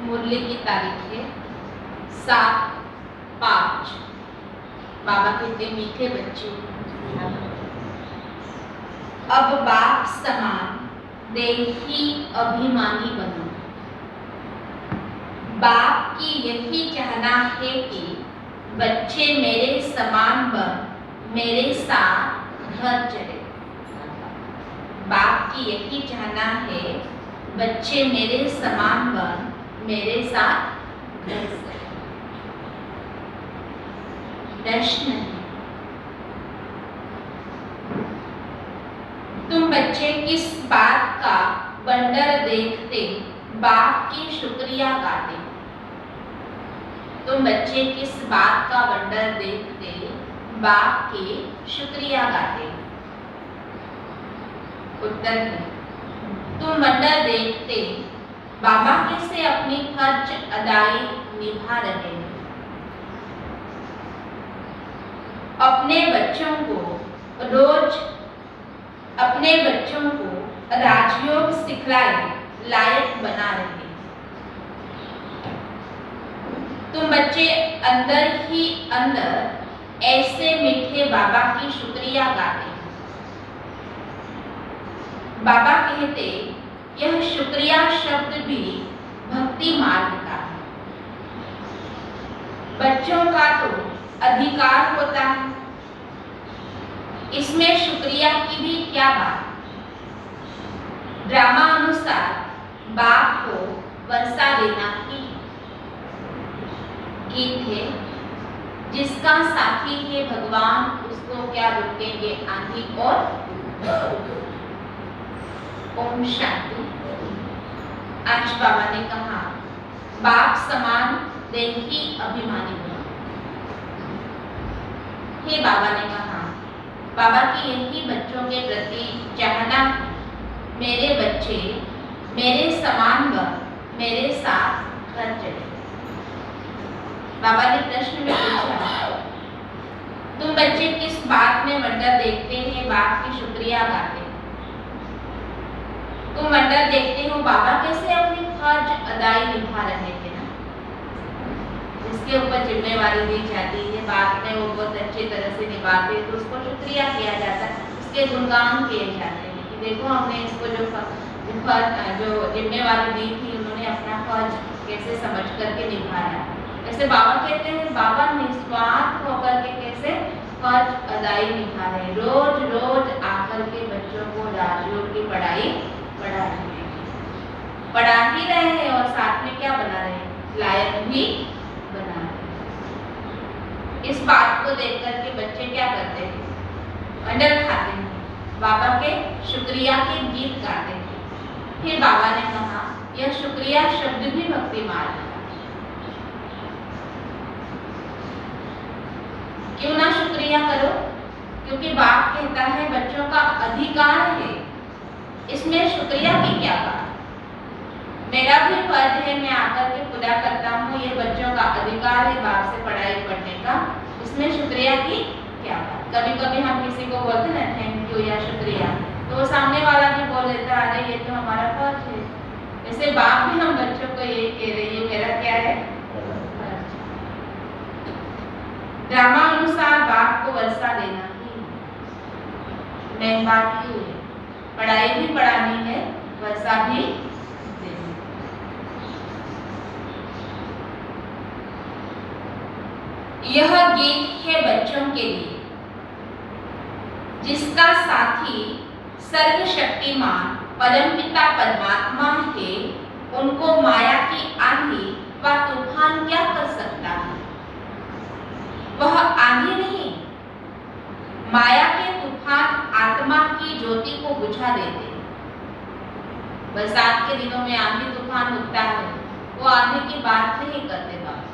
मुरली की तारीख है 7/5। बाबा कहते मीठे बच्चे, अब बाप समान देही अभिमानी बनो। बाप की यही चाहना है कि बच्चे मेरे समान बन मेरे साथ घर चले। बाप की यही चाहना है बच्चे मेरे समान बन मेरे साथ घर चले। प्रश्न है, तुम बच्चे किस बात का वंडर देखते बाप की शुक्रिया गाते? तुम बच्चे किस बात का वंडर देखते बाप के शुक्रिया गाते? उत्तर है, तुम वंडर देखते बाबा कैसे अपनी फर्ज अदाई निभा रहे हैं। अपने बच्चों को राजयोग सिखलाए लायक बना रहे। तुम बच्चे अंदर ही अंदर ऐसे मीठे बाबा की शुक्रिया गाते। बाबा कहते यह शुक्रिया शब्द भी भक्ति मार्ग का है। बच्चों का तो अधिकार होता है, इसमें शुक्रिया की भी क्या बात। ड्रामा अनुसार बाप को वर्षा देना ही गीत है, जिसका साथी है भगवान उसको क्या रोकेंगे आंधी और। ओम शांति। आज बाबा ने कहा बाप समान देही अभिमानी बनो। हे बाबा ने कहा बाबा की यही बच्चों के प्रति चाहना, मेरे बच्चे मेरे समान बन मेरे साथ घर चले। बाबा ने प्रश्न में पूछा, तुम बच्चे किस बात में वंडर देखते हैं बाप की शुक्रिया गाते? तुम वंडर देखते हो बाबा कैसे अपनी फर्ज अदाई निभा रहे थे ना, जिसके ऊपर जिम्मेवारी दी जाती है बाद में वो बहुत अच्छी तरह से निभाते तो उसको शुक्रिया किया जाता है, उसके गुणगान किए जाते हैं कि देखो हमने इसको जो जिम्मेवारी दी थी उन्होंने अपना फर्ज कैसे समझ करके निभाया। ऐसे बाबा कहते हैं बाबा निस्वार्थ होकर के कैसे फर्ज अदाई निभा रहे। रोज रोज आकर के बच्चों को राजयोग की पढ़ा ही रहे हैं और साथ में क्या बना रहे हैं, लायक भी बना रहे। इस बात को देख करके बच्चे क्या करते हैं, वंडर खाते हैं, बाबा के शुक्रिया के गीत गाते हैं। फिर बाबा ने कहा यह शुक्रिया शब्द भी भक्ति मार्ग है। क्यों ना शुक्रिया करो, क्योंकि बाप कहता है बच्चों का अधिकार है, इसमें शुक्रिया की क्या बात। मेरा भी फर्ज है, मैं आकर के पूरा करता हूँ, ये बच्चों का अधिकार है बाप से पढ़ाई पढ़ने का, इसमें शुक्रिया की क्या बात। कभी कभी हम किसी को बोलते ना थैंक यू या शुक्रिया, तो वो सामने वाला भी बोल देता अरे ये तो हमारा फर्ज है। वैसे बाप भी हम बच्चों को ये कह रही है मेरा क्या है फर्ज। ड्रामा अनुसार बाप को वर्षा देना ही मेन बात क्यों है, पढ़ाई भी पढ़ानी है, वर्षा भी देनी। यह गीत है बच्चों के लिए, जिसका साथी सर्वशक्तिमान परमपिता परमात्मा है, उनको माया की आंधी व तूफान क्या कर सकता है। वह आंधी नहीं, माया के तूफान आत्मा की ज्योति को बुझा देते। बरसात के दिनों में आंधी तूफान उठता है, वो आंधी की बात नहीं करते बाबा।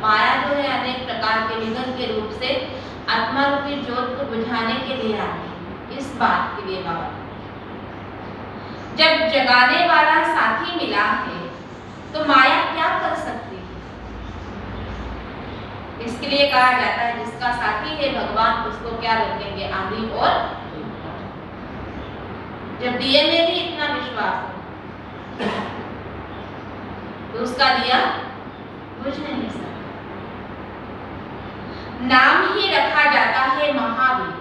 माया जो है अनेक प्रकार के विघ्न के रूप से आत्मा रूपी ज्योत को बुझाने के लिए आती है, इस बात के लिए बाबा। जब जगाने वाला साथी मिला है तो माया क्या कर सकती है। इसके लिए कहा जाता है जिसका साथी है भगवान उसको क्या रोकेंगे आंधी और। जब दिए में भी इतना विश्वास है, तो उसका दिया बुझ नहीं सकता। नाम ही रखा जाता है महावीर,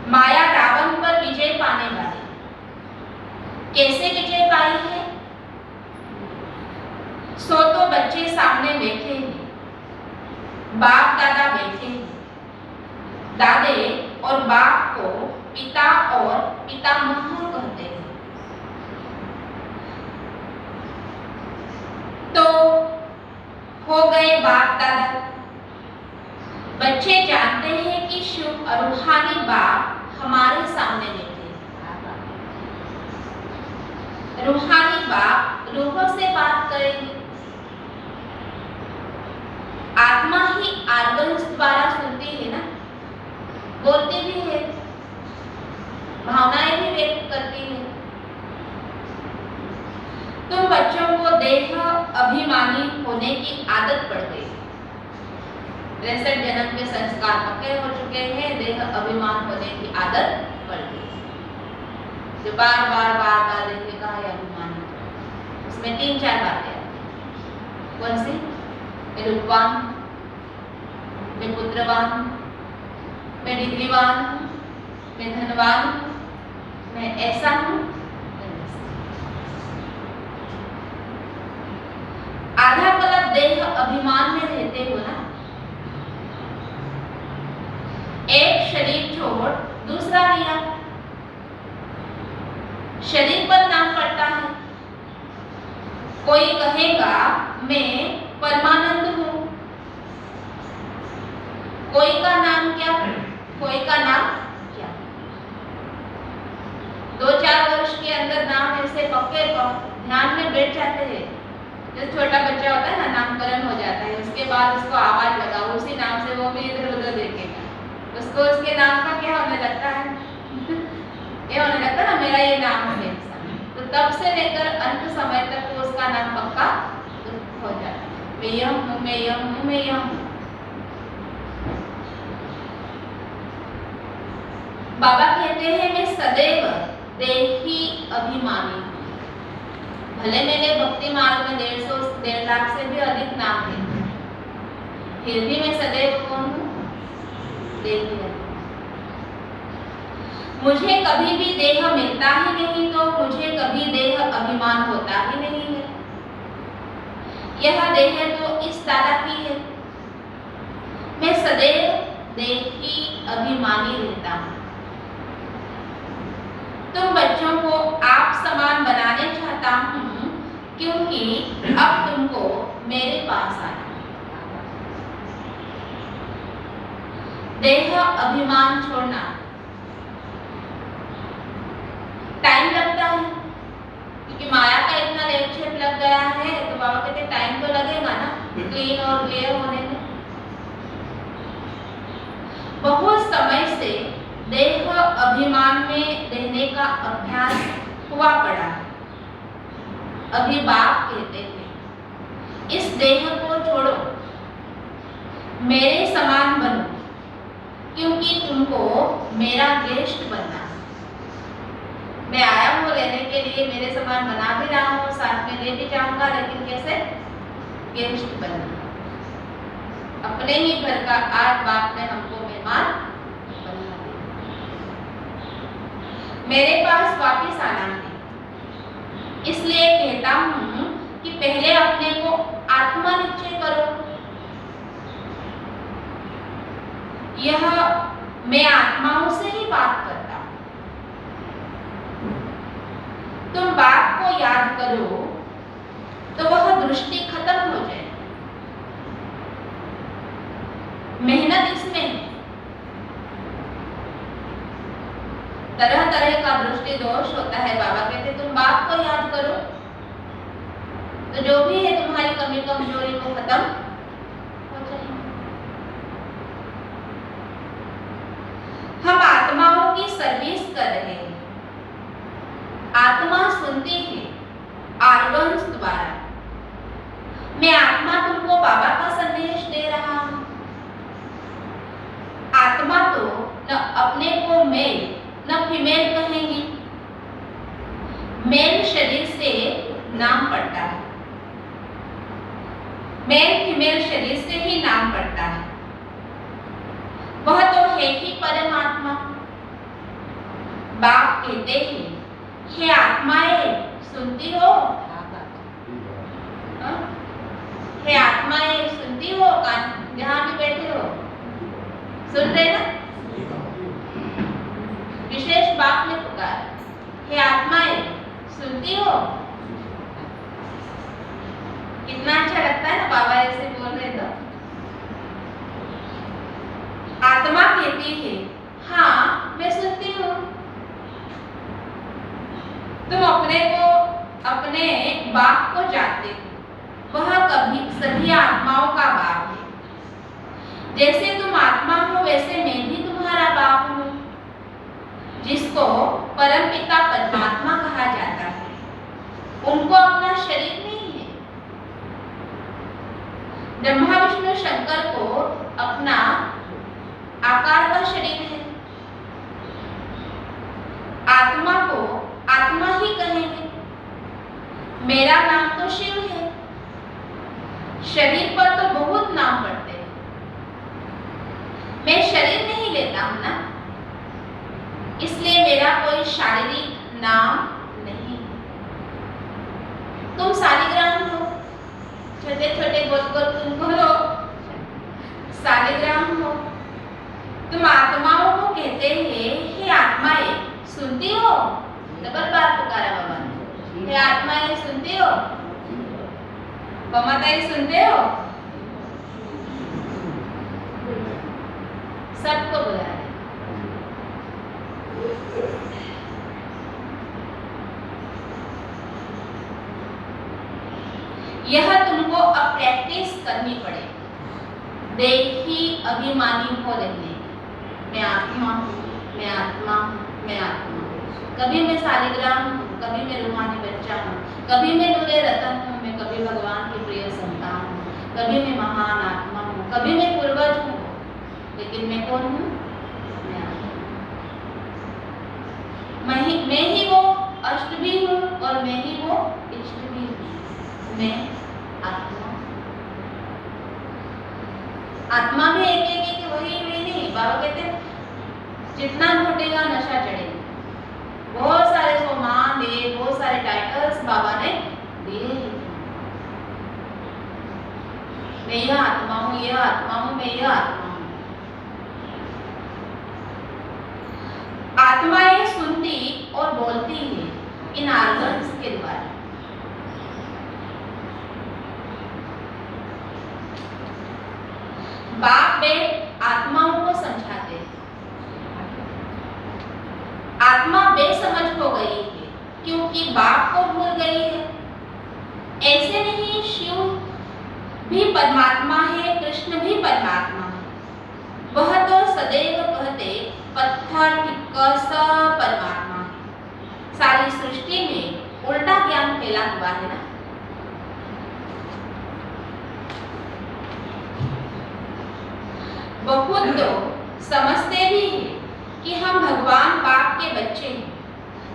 माया रावण पर विजय पाने वाले। कैसे विजय पाई है? सो तो बच्चे सामने बैठे हैं, बाप दादा बैठे हैं, दादे और बाप को पिता और पितामह कहते हैं। तो हो गए बाप दादा। बच्चे जानते हैं कि शुभ और रूहानी बाप हमारे सामने बैठे हैं। रूहानी बाप रूहों से बात करेंगे। आत्मा ही आर्गन्स द्वारा सुनती है ना, बोलती भी है, भावनाएं भी व्यक्त करती है। तुम बच्चों को देह अभिमानी होने की आदत पड़ गई। 63 जन्म के संस्कार पक्के हो चुके हैं, देह अभिमान होने की आदत पड़ गई। जो बार बार बार बार देखेगा ये अभिमानी, उसमें 3-4 बातें आती हैं। कौन सी? मैं रूपवान, मैं पुत्रवान, मैं डिग्रीवान हूँ, मैं धनवान हूँ, मैं ऐसा हूँ। आधा कल्प देह अभिमान में रहते हो ना। एक शरीर छोड़ दूसरा लिया, शरीर पर नाम पड़ता है। कोई कहेगा मैं परमानंद हूँ, कोई का नाम क्या, कोई का नाम क्या। 2-4 वर्ष के अंदर नाम ऐसे पक्के ध्यान में बैठ जाते हैं। जब छोटा बच्चा होता है ना, नामकरण हो जाता है, उसके बाद उसको आवाज लगाओ उसी नाम से, वो भी इधर उधर देखेगा, उसको उसके नाम का क्या होने लगता है ये होने लगता है ना, मेरा ये नाम है। तो तब से लेकर अंत समय तक वो उसका नाम पक्का हो जाता है। मैं यह हूँ, मैं यह हूँ, मैं यह हूँ। बाबा कहते हैं मैं सदैव देही अभिमानी हूँ। भले मेरे भक्ति मार्ग में 150-1.5 लाख से भी अधिक नाम है, फिर भी मैं सदैव कौन हूँ? देही। मुझे कभी भी देह मिलता ही नहीं, तो मुझे कभी देह अभिमान होता ही नहीं है। यह देह तो इस दादा की है। मैं सदैव देही अभिमानी रहता हूँ। तुम बच्चों को आप समान बनाने चाहता हूँ, क्योंकि अब तुमको मेरे पास आना है। देह अभिमान छोड़ना टाइम लगता है, क्योंकि माया का इतना लेप लग गया है। तो बाबा कहते टाइम तो लगेगा ना क्लीन और क्लियर होने में। बहुत समय से देह अभिमान में रहने का अभ्यास हुआ पड़ा है। अभी बाप कहते हैं इस देह को छोड़ो, मेरे समान बनो, क्योंकि तुमको मेरा गेस्ट बनना है। मैं आया हूँ रहने के लिए, मेरे समान बना भी रहा हूँ, साथ में ले भी जाऊंगा, लेकिन कैसे? गेस्ट बनना। अपने ही घर का आज बाप ने हमको मेहमान बना दिया। मेरे पास वापिस आना है, इसलिए कहता हूँ कि पहले अपने को आत्मा निश्चय करो। यह मैं आत्माओं से ही बात करता हूँ। तुम बाप को याद करो तो वह दृष्टि खत्म हो जाए। मेहनत इसमें है। तरह तरह का दृष्टि दोष होता है। बाबा कहते तुम बाप को याद करो तो जो भी है तुम्हारी कमी कमजोरी को खत्म हो जाएगी। हम आत्माओं की सर्विस कर रहे हैं। आत्मा सुनती है आर्गन्स द्वारा। मैं आत्मा तुमको बाबा का संदेश दे रहा हूं। आत्मा तो न अपने को मेल न फीमेल कहेंगी। मेल शरीर से नाम पड़ता है, मेल फीमेल शरीर से ही नाम पड़ता है। वह तो है ही परमात्मा। बाप कहते हैं, हे आत्माएं सुनती हो? हे आत्माएं सुनती हो? कान जहां भी बैठे हो सुन रहे ना? विशेष बाप ने पुकार, हे आत्माएं सुनती हो? कितना अच्छा लगता है ना बाबा ऐसे बोल रहे तो। आत्मा कहती है, हाँ मैं सुनती हूँ। तुम अपने बाप को जानते हो, वह कभी सभी आत्माओं का बाप है। जैसे तुम आत्मा हो वैसे मैं भी तुम्हारा बाप हूँ, जिसको परमपिता परमात्मा कहा जाता है। उनको अपना शरीर नहीं है। ब्रह्मा विष्णु शंकर को अपना आकार का शरीर है। आत्मा को आत्मा ही कहेंगे। मेरा नाम तो शिव है। शरीर पर तो बहुत नाम पड़ते हैं। मैं शरीर नहीं लेता हूं ना, इसलिए मेरा कोई शारीरिक नाम नहीं। तुम शालिग्राम हो, छोटे छोटे गोल गोल तुम बोलो शालिग्राम हो। तुम आत्माओं को कहते हैं, हे आत्माएं सुनती हो? डबल बार पुकारा बाबा ने, हे आत्माएं सुनती हो? ममताएं सुनते हो? सबको बुला रहे। यह तुमको अब प्रैक्टिस करनी पड़े, देही अभिमानी हो रहने। मैं आत्मा हूँ, मैं आत्मा हूँ, मैं आत्मा हूँ। कभी मैं शालिग्राम हूँ, कभी मैं रूहानी बच्चा हूँ, कभी मैं नूरे रतन हूँ, मैं कभी भगवान की प्रिय संतान हूँ, कभी मैं महान आत्मा हूँ, कभी मैं पूर्वज हूँ, लेकिन मैं कौन हूँ? मैं आत्मा। मैं ही वो अष्ट भी हूँ और मैं ही वो इष्ट भी हूँ। मैं आत्मा। आत्मा भी एक वही नहीं। बाबा कहते हैं जितना घटेगा नशा चढ़ेगा। बहुत सारे सम्मान दिए, बहुत सारे टाइटल्स बाबा ने दिए। मैं यह आत्मा हूँ, यह आत्मा हूँ, मैं यह आत्मा हूँ। आत्माएं सुनती और बोलती है इन आर्गन्स के द्वारा। बाप बेट आत्माओं को समझाते हैं। आत्मा बेसमझ हो गई है क्योंकि बाप को भूल गई है। ऐसे नहीं, शिव भी परमात्मा है, कृष्ण भी परमात्मा है। वह तो सदैव कहते पत्थर टिक्कर सब परमात्मा है। सारी सृष्टि में उल्टा ज्ञान फैला हुआ है ना। बहुत तो समझते भी हैं कि हम भगवान बाप के बच्चे हैं,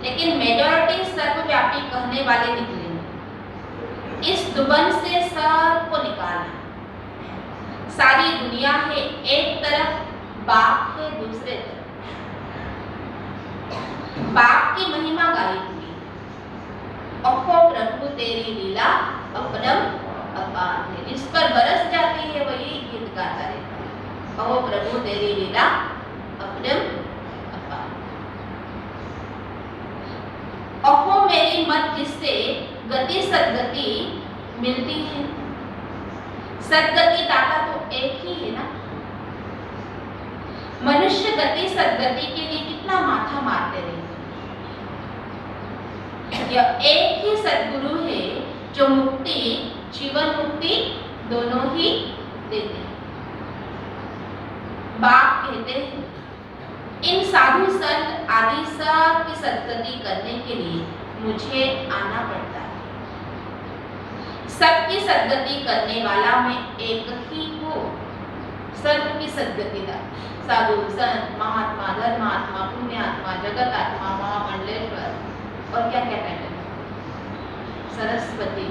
लेकिन मेजॉरिटी सर्वव्यापी कहने वाले निकले। इस दुबन से सबको निकालना। सारी दुनिया है एक तरफ, बाप है दूसरे तरफ। बाप की महिमा गाई हुई, अहो प्रभु तेरी लीला अपरम अपार है। जिस पर बरस जाती है वही गीत गाता रहता है, अहो प्रभु तेरी लीला अपरम अपार। अहो मेरी मत जिससे गति सदगति मिलती है। सदगति दाता तो एक ही है ना। मनुष्य गति सदगति के लिए कितना माथा मारते रहते। यह एक ही सद्गुरु है जो मुक्ति जीवन मुक्ति दोनों ही देते हैं। बाप कहते हैं इन साधु संत आदि सब की सद्गति करने के लिए मुझे आना पड़ता है। सबकी सद्गति करने वाला मैं एक ही हूँ। सर्व की सद्गति का साधु संत महात्मा धर्मात्मा पुण्यात्मा जगत आत्मा महामंडलेश्वर और क्या क्या कहते हैं सरस्वती।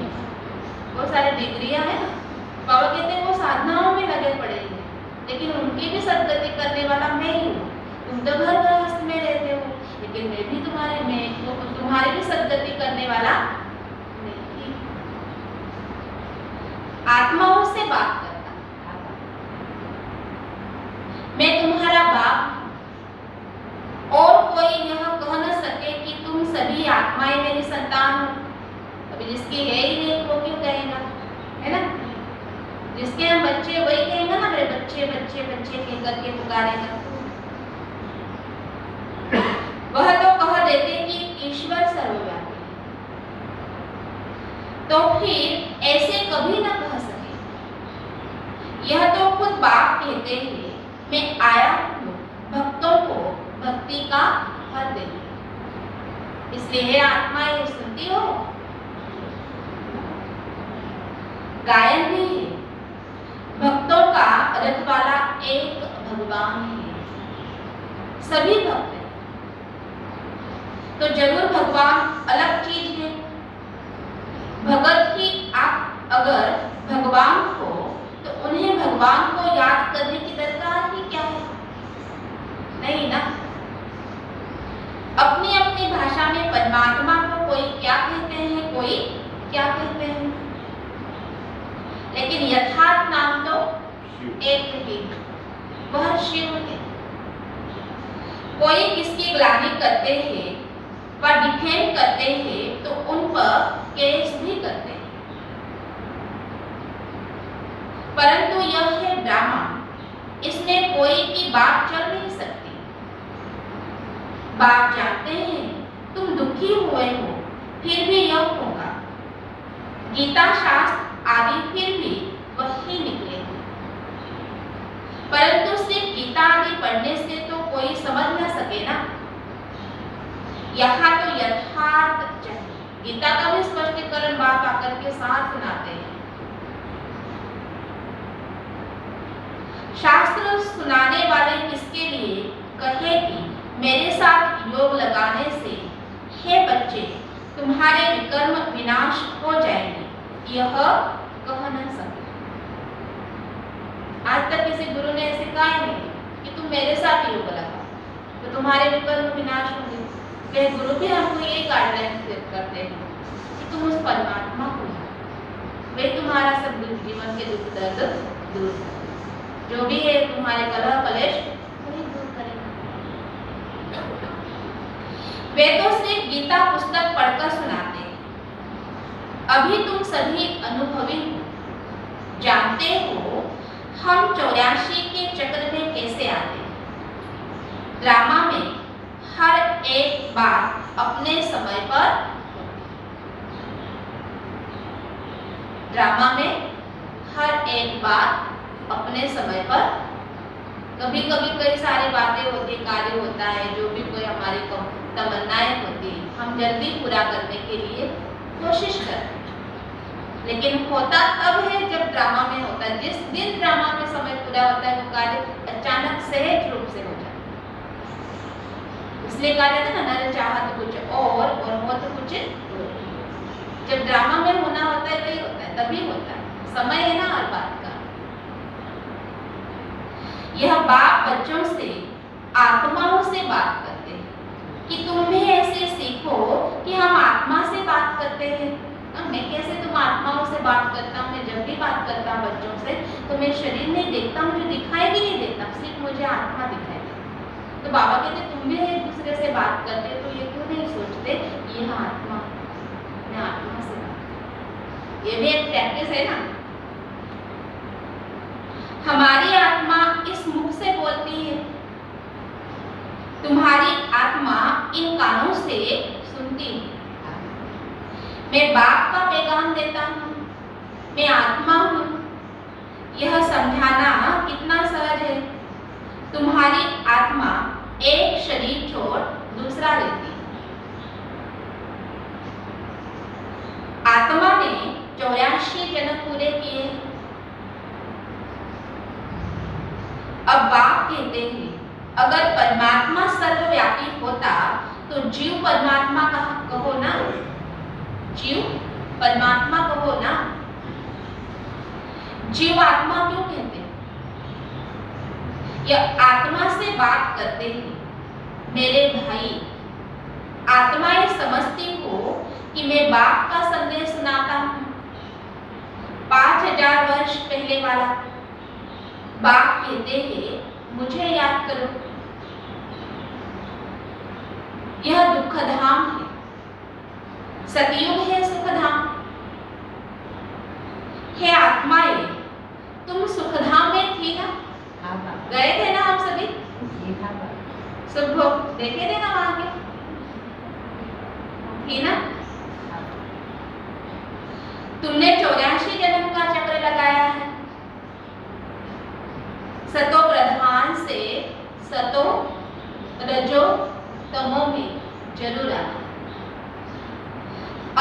बहुत सारी डिग्रियां हैं ना, बाबा कहते हैं वो साधनाओं में लगे पड़े हैं, लेकिन उनकी भी सदगति करने वाला मैं ही हूँ। तुम तो घर गृहस्थ में रहते हो, लेकिन मैं भी तुम्हारी भी सदगति करने वाला मैं ही। आत्माओं से बात करता, मैं तुम्हारा बाप और कोई यह कह न सके कि तुम सभी आत्माएं मेरी संतान हो। अभी जिसकी है ही नहीं वो क्यों कहेगा, है ना? जिसके हम बच्चे वही कहेगा ना, मेरे बच्चे बच्चे बच्चे कह करके पुकारेगा। वह तो कह देते कि ईश्वर सर्वव्यापी है, तो फिर ऐसे कभी न कह सके। यह तो खुद बाप कहते हैं, मैं आया हूँ भक्तों को भक्ति का फल देने। इसलिए हे आत्माएं, सुनती हो? गायन भी है, भक्तों का रखवाला एक भगवान है। सभी भक्त हैं, तो जरूर भगवान अलग चीज है। भगत ही आप अगर भगवान हो तो उन्हें भगवान को याद करने की दरकार ही क्या है? नहीं ना। अपनी अपनी भाषा में परमात्मा को कोई क्या कहते हैं, कोई क्या कहते हैं, लेकिन यथार्थ नाम तो एक ही, वह शिव है। कोई किसकी ग्लानि करते हैं व डिफेम करते हैं तो उन पर केस भी करते हैं, परंतु यह है ड्रामा, इसमें कोई की बात चल नहीं सकती। बाप जानते हैं तुम दुखी हुए हो, फिर भी यह होगा। गीता शास्त्र आदि फिर भी वही निकलेंगे, परंतु सिर्फ गीता आदि पढ़ने से तो कोई समझ न सके ना। यहाँ तो यथार्थ चाहिए। गीता का भी स्पष्टीकरण बाप आकर के साथ सुनाते हैं। शास्त्र सुनाने वाले किसके लिए कहे कि मेरे साथ योग लगाने से हे बच्चे तुम्हारे विकर्म विनाश हो जाएंगे, यह कह न सके। आज तक किसी गुरु ने ऐसे कहा नहीं कि तुम मेरे साथ योग लगाओ तो तुम्हारे विकर्म विनाश होंगे। वे गुरु भी हमको ये गाइडलाइन सेट करते हैं कि तुम उस परमात्मा को वे तुम्हारा सब जीवन के दुख दर्द दूर करें, जो भी है तुम्हारे कलह कलेश वही दूर करेगा। वे तो सिर्फ गीता पुस्तक पढ़कर सुनाते हैं। अभी तुम सभी अनुभवी हो, जानते हो हम 84 के चक्र में कैसे आते हैं। ड्रामा में हर एक बात अपने समय पर, ड्रामा में हर एक बात अपने समय पर, कभी कभी कई सारी बातें होती, कार्य होता है, जो भी कोई हमारी तमन्नाएं होती है हम जल्दी पूरा करने के लिए कोशिश करते हैं, लेकिन होता तब है जब ड्रामा में होता है। जिस दिन ड्रामा में समय पूरा होता है वो कार्य अचानक सहज रूप से हो जाता है। इसलिए कहा जाता है ना, नर चाहत कुछ और हो तो कुछ। जब ड्रामा में होना होता है वही होता है, तभी होता है। समय है ना हर बात का। यह बाप बच्चों से आत्माओं से बात करते हैं कि तुम भी ऐसे सीखो कि हम आत्मा से बात करते हैं। मैं कैसे तुम आत्माओं से बात करता हूँ? मैं जब भी बात करता हूँ बच्चों से तो मैं शरीर नहीं देखता, मुझे दिखाई भी नहीं देता, सिर्फ मुझे आत्मा दिखाई देती। तो बाबा कहते तुम भी एक दूसरे से बात करते तो ये क्यों नहीं सोचते ये आत्मा, मैं आत्मा से बात। ये भी एक प्रैक्टिस है ना। हमारी आत्मा इस मुख से बोलती है, तुम्हारी आत्मा इन कानों से सुनती है। मैं बाप का पैगाम देता हूँ, मैं आत्मा हूँ, यह समझाना कितना सहज है। तुम्हारी आत्मा एक शरीर छोड़ दूसरा लेती है। आत्मा ने 84 जन्म पूरे किए। अब बाप कहते हैं अगर परमात्मा सर्वव्यापी होता तो जीव परमात्मा कहो ना, जीव परमात्मा कहो ना। जीव आत्मा क्यों कहते हैं? यह आत्मा से बात करते हैं। मेरे भाई, आत्मा ये समझती हो कि मैं बाप का संदेश सुनाता हूं, 5000 वर्ष पहले वाला। बाप कहते हैं मुझे याद करो। यह दुखधाम है, सतयुग है सुखधाम। हे आत्माएं, तुम सुखधाम में थी ना? गए थे ना हम सभी? सब लोग देखे थे ना वहां के? थी ना? तुमने 84 जन्म का चक्र लगाया है। सतो प्रधान से सतो रजो तमो में जरूर आना।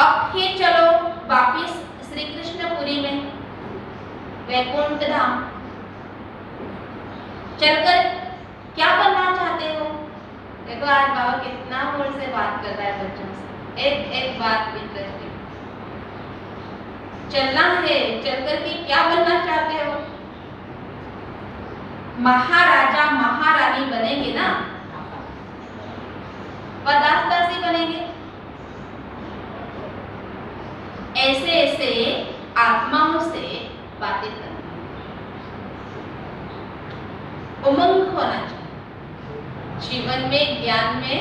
अब फिर चलो वापिस श्री कृष्णपुरी में, वैकुंठ धाम। चलकर क्या बनना चाहते हो? देखो आज बाबा कितना मूल से बात कर रहा है बच्चों से। एक एक बात इंटरेस्टिंग। चलना है, चलकर के क्या बनना चाहते हो? महाराजा महारानी बनेंगे ना? पदार्थदासी बनेंगे। ऐसे ऐसे आत्माओं से बातें करना, उमंग होना चाहिए जीवन में। ज्ञान में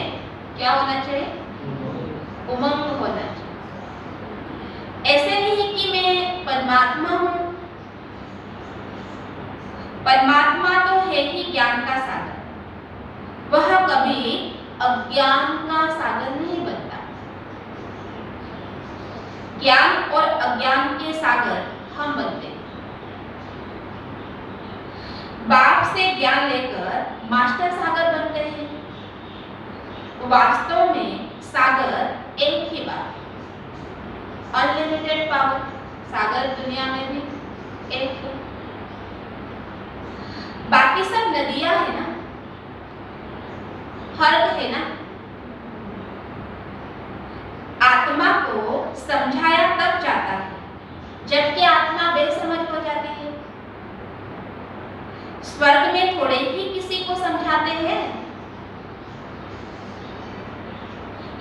क्या होना चाहिए? उमंग होना चाहिए। ऐसे नहीं कि मैं परमात्मा हूं। परमात्मा तो है ही ज्ञान का सागर, वह कभी अज्ञान का सागर नहीं बनता। ज्ञान और अज्ञान के सागर हम बनते हैं। बाप से ज्ञान लेकर मास्टर सागर बन गए हैं। वास्तव में सागर एक ही बात, अनलिमिटेड पावर। सागर दुनिया में भी एक है, बाकी सब नदियां है ना, फर्क है ना। आत्मा को समझाया तब जाता है जबकि आत्मा बेसमझ हो जाती है। स्वर्ग में थोड़े ही किसी को समझाते हैं।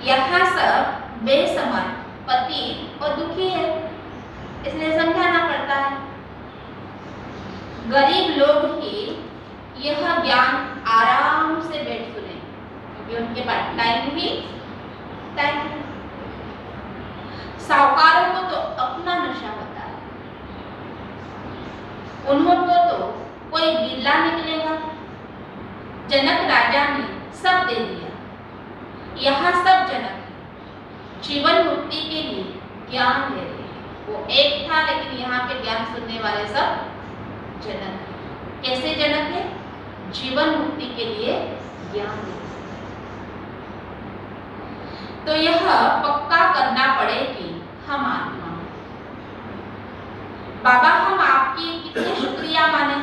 यहाँ सब बेसमझ, पति और दुखी है, इसलिए समझाना पड़ता है। गरीब लोग ही यह ज्ञान आराम से बैठ सुने, क्योंकि उनके पास टाइम ही टाइम है। साहूकारों को तो अपना नशा होता है, उन्होंने तो कोई बिल्ला निकलेगा। जनक राजा ने सब दे दिया, यहाँ सब जनक है। जीवन मुक्ति के लिए ज्ञान दे रहे हैं। वो एक था, लेकिन यहाँ पे ज्ञान सुनने वाले सब जनक है। कैसे जनक है? जीवन मुक्ति के लिए ज्ञान दे। तो यह पक्का करना पड़ेगी हम आत्मा। बाबा, हम आपकी कितनी शुक्रिया माने।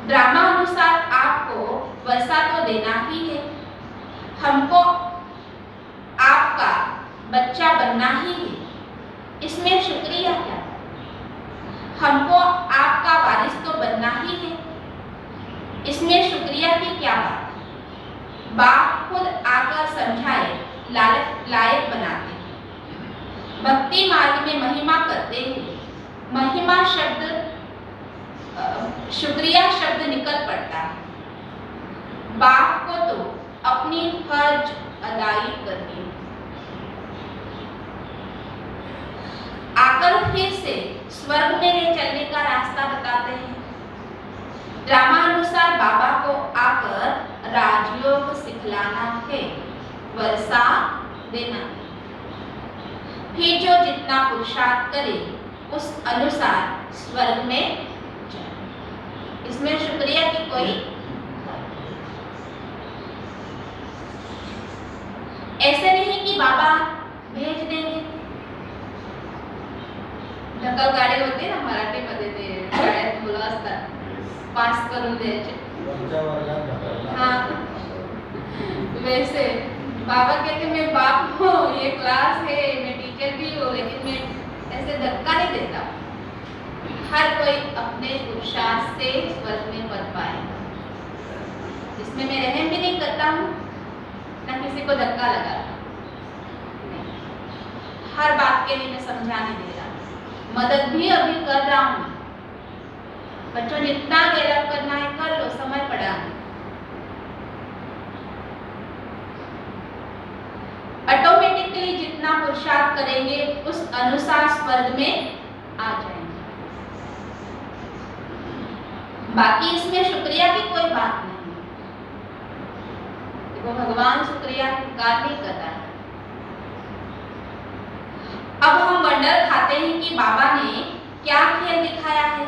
ड्रामा अनुसार आपको वैसा तो देना ही है। हमको आपका बच्चा बनना ही है, इसमें शुक्रिया क्या? हमको आपका वारिस तो बनना ही है, इसमें शुक्रिया की क्या बात? बाप खुद आकर समझाए, लायक बनाते हैं। भक्ति मार्ग में महिमा करते हुए महिमा शब्द, शुक्रिया शब्द निकल पड़ता है। बाप को तो अपनी फर्ज अदाई करनी है। आकर फिर से स्वर्ग में ले चलने का रास्ता बताते हैं। ड्रामा अनुसार बाबा को आकर राजयोग सिखलाना है, वर्षा देना है। फिर जो जितना पुरुषार्थ करे उस अनुसार स्वर्ग में जाए। इसमें शुक्रिया की कोई ऐसे नहीं कि बाबा भेज देंगे। ढकल गाडी होती ना मराठीमध्ये ते शाळेत मुलं असतात, पास करून द्यायचे। हाँ, वैसे बाबा कहते मैं बाप हूँ, ये क्लास है, मैं टीचर भी हूँ, लेकिन मैं ऐसे धक्का नहीं देता। हर कोई अपने पुरुषार्थ से स्वर्ग में पद पाएगा। इसमें मैं रहम भी नहीं करता हूँ, ना किसी को धक्का लगाता हूँ। हर बात के लिए मैं समझाने दे रहा हूँ, मदद भी अभी कर रहा हूँ। बच्चों जितना डेवलप करना है कर लो, समय पड़ा है। ऑटोमेटिकली जितना पुरुषार्थ करेंगे उस अनुसार स्वर्ग में आ जाएंगे। बाकी इसमें शुक्रिया की कोई बात नहीं। देखो भगवान शुक्रिया स्वीकार नहीं कर रहा है। अब हम वंडर खाते हैं कि बाबा ने क्या खेल दिखाया है।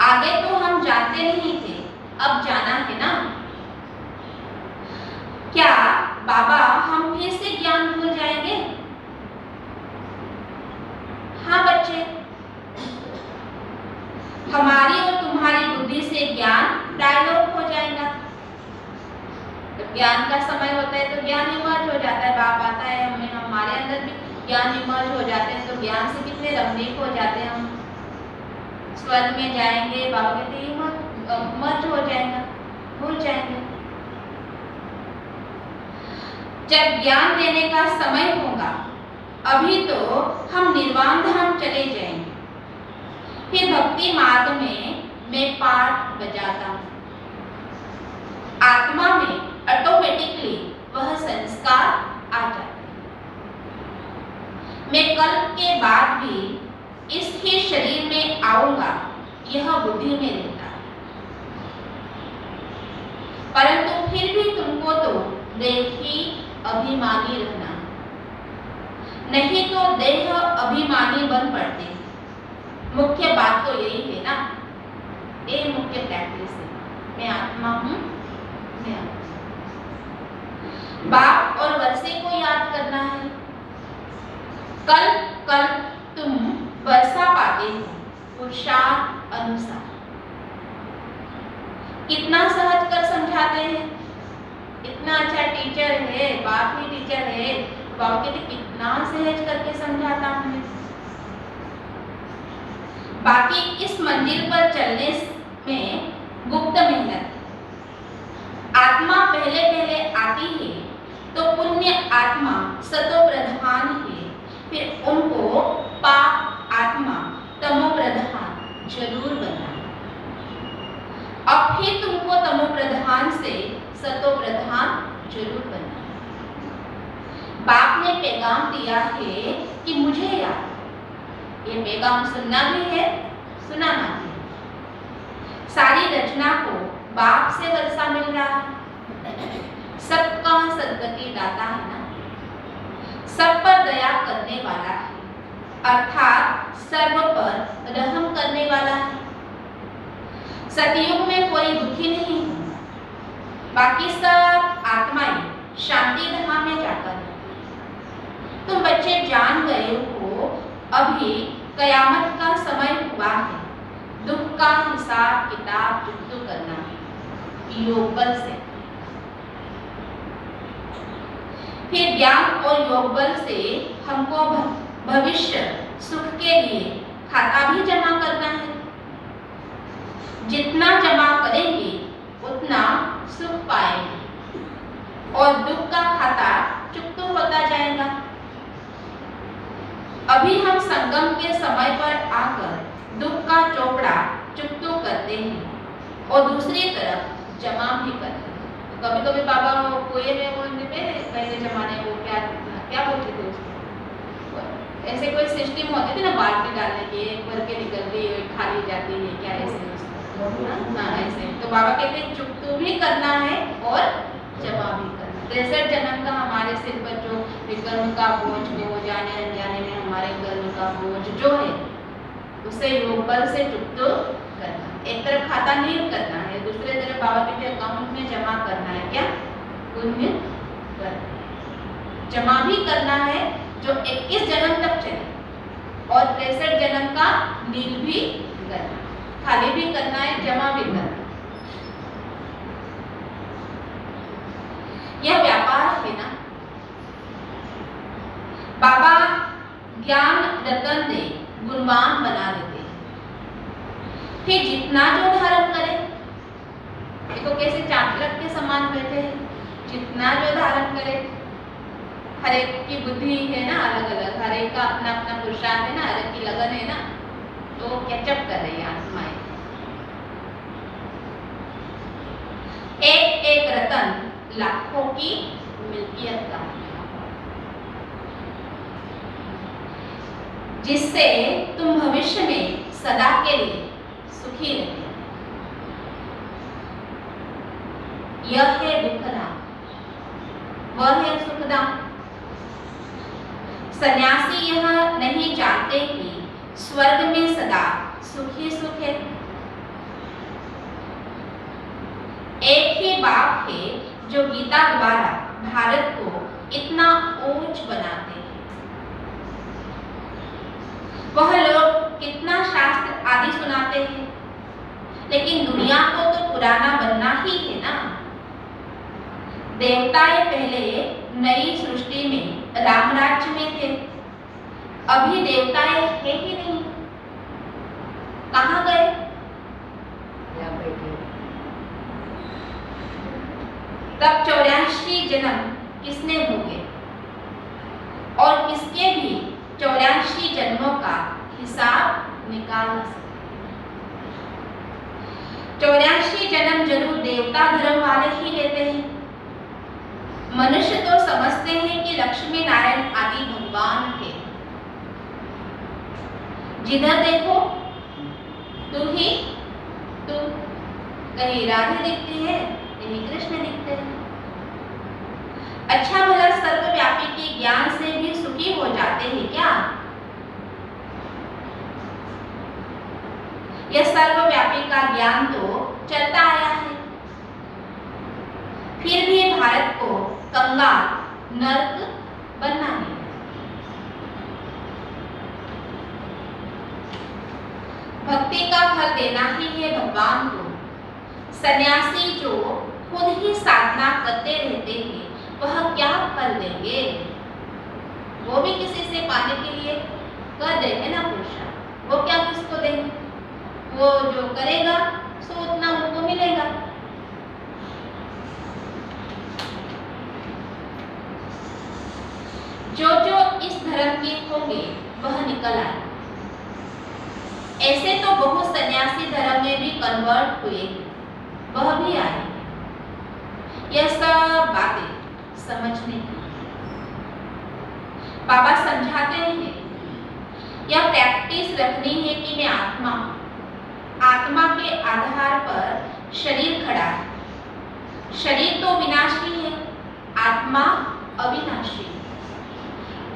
आगे तो हम जानते नहीं थे, अब जाना है ना। क्या बाबा हम फिर से ज्ञान भूल जाएंगे? हाँ बच्चे, हमारी और तुम्हारी बुद्धि से ज्ञान डायलॉग हो जाएगा। जब ज्ञान का समय होता है तो ज्ञान इमर्ज हो जाता है, बाप आता है हमें, हमारे अंदर भी ज्ञान इमर्ज हो जाते हैं। तो ज्ञान से कितने रमणीक हो जाते हैं हम। स्वर्ग में जाएंगे, बाबा कहते हैं इमर्ज हो जाएगा, भूल जाएंगे। जब ज्ञान देने का समय होगा, अभी तो हम निर्वाण धाम चले जाएंगे। फिर भक्ति मार्ग में मैं पाठ बजाता हूँ। आत्मा में ऑटोमेटिकली वह संस्कार आ जाते हैं। मैं कल्प के बाद भी इस ही शरीर में आऊंगा, यह बुद्धि में रहता है। परंतु फिर भी तुमको तो देही अभिमानी रहना, नहीं तो देह अभिमानी बन पड़ते हैं। मुख्य बात तो यही है ना, ये मुख्य प्रैक्टिस है। मैं आत्मा हूँ, मैं आत्मा। बाप और वर्षे को याद करना है। कल कल तुम वर्षा पाते हो पुरुषार्थ अनुसार। कितना सहज कर समझाते हैं। इतना अच्छा टीचर है, बाप ही टीचर है। बाप कहते कितना सहज करके समझाता हूँ। बाकी इस मंजिल पर चलने में गुप्त मेहनत। आत्मा पहले पहले आती है तो पुण्य आत्मा सतो प्रधान है, फिर उनको पाप आत्मा तमो प्रधान जरूर बनना। अब फिर तुमको तमो प्रधान से सतो प्रधान जरूर बनना। बाप ने पैगाम दिया है कि मुझे याद, ये पैगाम सुनना भी है, सुनाना भी है। सारी रचना को बाप से वर्षा मिल रहा है। सबका सद्गति दाता है ना, सब पर दया करने वाला है, अर्थात सर्व पर रहम करने वाला है। सतयुग में कोई दुखी नहीं होगा। बाकी सब आत्माएं शांति धाम में जाकर है। तुम बच्चे जान गए हो, अभी कयामत का समय हुआ है। दुख का हिसाब किताब चुकता करना है योग बल से। फिर ज्ञान और योग बल से हमको भविष्य सुख के लिए खाता भी जमा करना है। जितना जमा करेंगे उतना सुख पाएंगे और दुख का खाता चुकता होता जाएगा। अभी हम संगम के समय पर आकर दुख का चोपड़ा चुकता करते हैं और दूसरी तरफ जमा भी करते हैं। कभी कभी बाबा कुएं में बोलते पहले जमाने वो क्या बोलते थे उसको, ऐसे कोई सिस्टम होते थे ना, बाल्टी डालने के, भर के निकल गई खाली जाती है, क्या ऐसे हाँ ऐसे। तो बाबा कहते हैं चुकता भी करना है और जमा भी करना। 63 जन्म का हमारे सिर पर जो कर्म का बोझ है, वो जाने अनजाने में हमारे कर्म का बोझ जो है उसे योग बल से चुकता करना। एक तरफ खाता नहीं करना है, दूसरे तरफ बाबा के अकाउंट में जमा करना है। क्या पुण्य करना, जमा भी करना है जो 21 जन्म तक चले और 63 जन्म का नील भी करना, खाली भी करना है, जमा भी करना। यह व्यापार है ना। बाबा ज्ञान रतन दे, गुणवान बना देते। फिर जितना जो धारण करे, देखो कैसे चांचलक के समान बैठे हैं, जितना जो धारण करे। हर एक की बुद्धि है ना अलग अलग, हर एक का अपना अपना पुरुषार्थ है ना, हर एक की लगन है ना, तो कैचअप कर रही है आत्माएं। एक एक रतन लाखों की मिल्कियत का, जिससे तुम भविष्य में सदा के लिए सुखी रहे। यह है दुखधाम, वह है सुखधाम। सन्यासी यह नहीं जानते कि स्वर्ग में सदा सुख ही सुख है। एक ही बाप है जो गीता द्वारा भारत को इतना ऊंच बनाते हैं। वह लोग कितना शास्त्र आदि सुनाते हैं, लेकिन दुनिया को तो पुराना बनना ही है ना। देवताएं पहले नई सृष्टि में राम राज्य में थे, अभी देवताएं है ही नहीं, कहाँ गए? तब 84 जन्म किसने भोगे और किसके भी 84 जन्मों का हिसाब निकाल न सके। 84 जन्म जरूर देवता धर्म वाले ही लेते हैं। मनुष्य तो समझते हैं कि लक्ष्मी नारायण आदि भगवान थे। जिधर देखो तू ही तू, कहीं राधे दिखती है, कहीं कृष्ण दिखते हैं। अच्छा भला सर्वव्यापी के ज्ञान से भी सुखी हो जाते हैं क्या? यह सर्वव्यापी का ज्ञान तो चलता आया है, फिर भी भारत को कंगाल नर्क बनना है। भक्ति का फल देना ही है भगवान को। सन्यासी जो खुद ही साधना करते रहते हैं, वह क्या फल देंगे? वो भी किसी से पाने के लिए कर देंगे ना पुरुषार्थ, वो क्या किसको देंगे? वो जो करेगा सो उतना उनको मिलेगा। जो जो इस धर्म के होंगे वह निकल आए। ऐसे तो बहुत सन्यासी धर्म में भी कन्वर्ट हुए, वह भी आए। यह सब बातें समझने की बाबा समझाते हैं। यह प्रैक्टिस रखनी है कि मैं आत्मा, आत्मा के आधार पर शरीर खड़ा है। शरीर तो विनाशी है, आत्मा अविनाशी।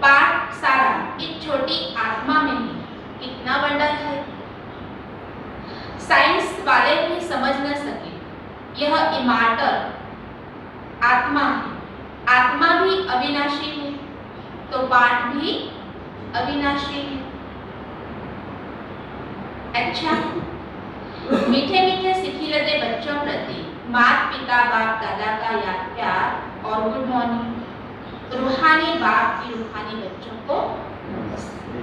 पाठ सारा एक छोटी आत्मा में ही कितना वंडर है। साइंस वाले भी समझ न सके यह इमार्टल आत्मा है। आत्मा भी अविनाशी है तो पाठ भी अविनाशी है। अच्छा, मीठे मीठे सिखिलते बच्चों प्रति माता पिता बाप दादा का याद प्यार और गुड मॉर्निंग। रूहानी बाप की रूहानी बच्चों को नमस्ते।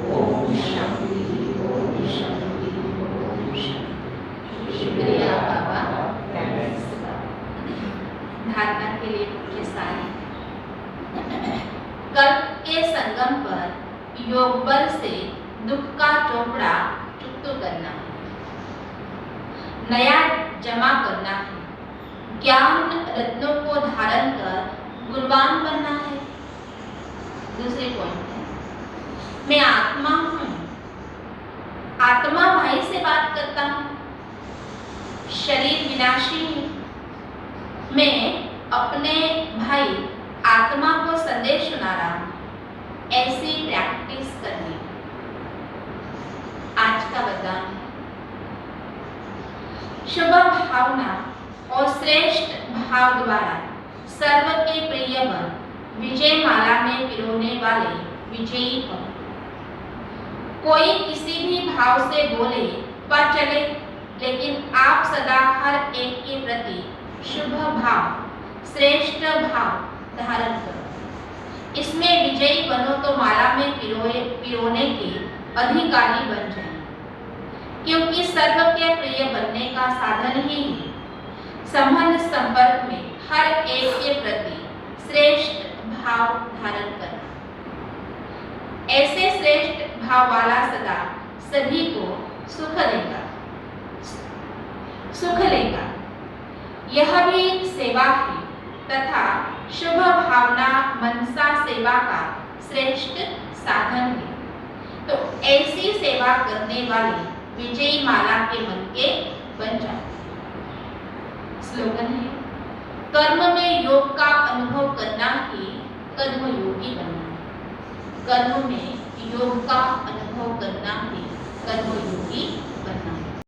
ओम शांति, ओम शांति, ओम शांति। शुक्रिया बाबा, धारणा के लिए मुझे सारी। कल्प के संगम पर योग बल से दुख का चोपड़ा चुकतो करना है, नया जमा करना है, ज्ञान रत्नों को धारण कर गुणवान बनना है। दूसरे पॉइंट है, मैं आत्मा हूँ, आत्मा भाई से बात करता हूँ, शरीर विनाशी है। मैं अपने भाई आत्मा को संदेश सुना रहा हूँ, ऐसी प्रैक्टिस करनी। आज का वरदान है, शुभ भावना और श्रेष्ठ भाव द्वारा सर्व के प्रिय बन विजय माला में पिरोने वाले विजयी हो। कोई किसी भी भाव से बोले व चले, लेकिन आप सदा हर एक के प्रति शुभ भाव, श्रेष्ठ भाव धारण करो। इसमें विजयी बनो तो माला में पिरोने के अधिकारी बन जाए, क्योंकि सर्व के प्रिय बनने का साधन ही है संबंध संपर्क में हर एक के प्रति श्रेष्ठ भाव धारण करना। ऐसे श्रेष्ठ भाव वाला सदा सभी को सुख लेगा। यह भी सेवा है तथा शुभ भावना मनसा सेवा का श्रेष्ठ साधन है। तो ऐसी सेवा करने वाले विजयी माला के मन के बन जाते। स्लोगन है, कर्म में योग का अनुभव करना ही कर्मयोगी बनना है। कर्म में योग का अनुभव करना ही कर्मयोगी